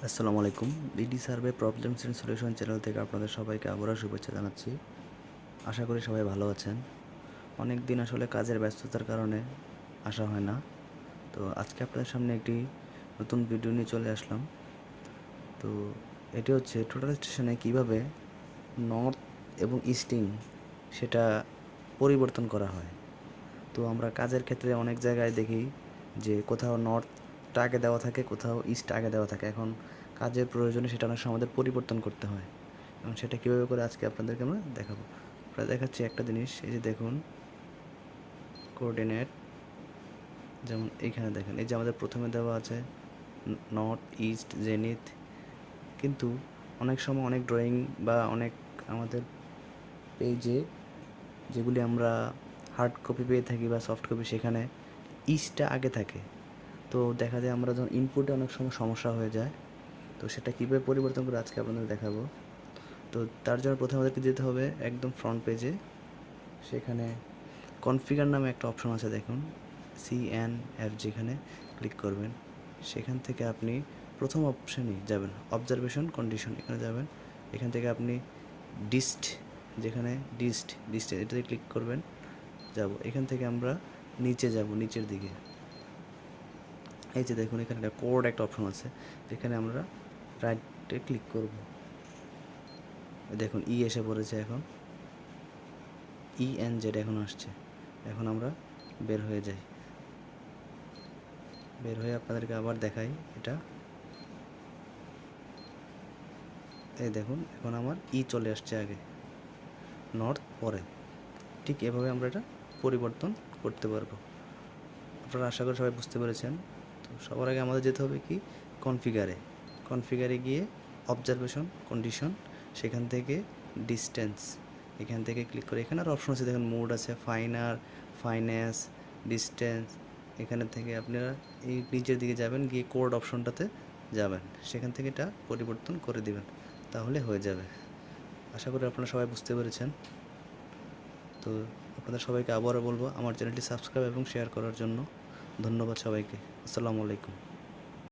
আসসালামু আলাইকুম। BD survey problems and solution channel থেকে আপনাদের সবাইকে আবারও শুভেচ্ছা জানাচ্ছি। আশা করি সবাই ভালো আছেন। অনেক দিন আসলে কাজের ব্যস্ততার কারণে আসা হয় না। তো আজকে আপনাদের সামনে একটি নতুন ভিডিও নিয়ে চলে আসলাম। তো এটি হচ্ছে টোটাল স্টেশনে কীভাবে নর্থ এবং ইস্টিং সেটা পরিবর্তন করা হয়। তো আমরা কাজের ক্ষেত্রে অনেক জায়গায় দেখি যে কোথাও নর্থটা আগে দেওয়া থাকে, কোথাও ইস্ট আগে দেওয়া থাকে। এখন কাজের প্রয়োজনে সেটা অনেক সময় আমাদের পরিবর্তন করতে হয়, এবং সেটা কীভাবে করে আজকে আপনাদেরকে আমরা দেখাবো। আমরা দেখাচ্ছি একটা জিনিস, এই যে দেখুন কোঅর্ডিনেট, যেমন এইখানে দেখেন, এই যে আমাদের প্রথমে দেওয়া আছে নর্থ ইস্ট জেনিথ, কিন্তু অনেক সময় অনেক ড্রয়িং বা অনেক আমাদের পেজে যেগুলি আমরা হার্ড কপি পেয়ে থাকি বা সফট কপি, সেখানে ইস্টটা আগে থাকে। তো দেখা যায় আমরা যখন ইনপুটে অনেক সময় সমস্যা হয়ে যায়। তো সেটা কীভাবে পরিবর্তন করে আজকে আপনাদের দেখাবো। তো তার জন্য প্রথমে আমাদেরকে যেতে হবে একদম ফ্রন্ট পেজে। সেখানে কনফিগার নামে একটা অপশন আছে, দেখুন CNF, যেখানে ক্লিক করবেন সেখান থেকে আপনি প্রথম অপশানেই যাবেন, অবজারভেশন কন্ডিশন, এখানে যাবেন। এখান থেকে আপনি যেখানে ডিস্ট এটাতে ক্লিক করবেন, এখান থেকে আমরা নিচে যাব, নিচের দিকে। এই যে দেখুন এখানে একটা কোড একটা অপশন আছে, যেখানে আমরা রাইটে ক্লিক করব। দেখুন এসে পড়েছে, এখন ENZ এখন আসছে। এখন আমরা বের হয়ে যাই, বের হয়ে আপনাদেরকে আবার দেখাই এটা। এই দেখুন এখন আমার চলে আসছে আগে, নর্থ পরে। ঠিক এভাবে আমরা এটা পরিবর্তন করতে পারবো। আপনারা আশা করি সবাই বুঝতে পেরেছেন। তো সবার আগে আমাদের যেতে হবে কি, কনফিগারে গিয়ে অবজারভেশন কন্ডিশন, সেখান থেকে ডিস্টেন্স, এখান থেকে ক্লিক করে এখানে আর অপশন আছে, দেখুন মোড আছে, ফাইন্যান্স, ডিস্টেন্স। এখানে থেকে আপনারা এই নিচের দিকে যাবেন, গিয়ে কোড অপশনটাতে যাবেন, সেখান থেকে এটা পরিবর্তন করে দিবেন, তাহলে হয়ে যাবে। আশা করি আপনারা সবাই বুঝতে পেরেছেন। তো আপনাদের সবাইকে আবারও বলবো আমার চ্যানেলটি সাবস্ক্রাইব এবং শেয়ার করার জন্য। ধন্যবাদ সবাইকে। আসসালামু আলাইকুম।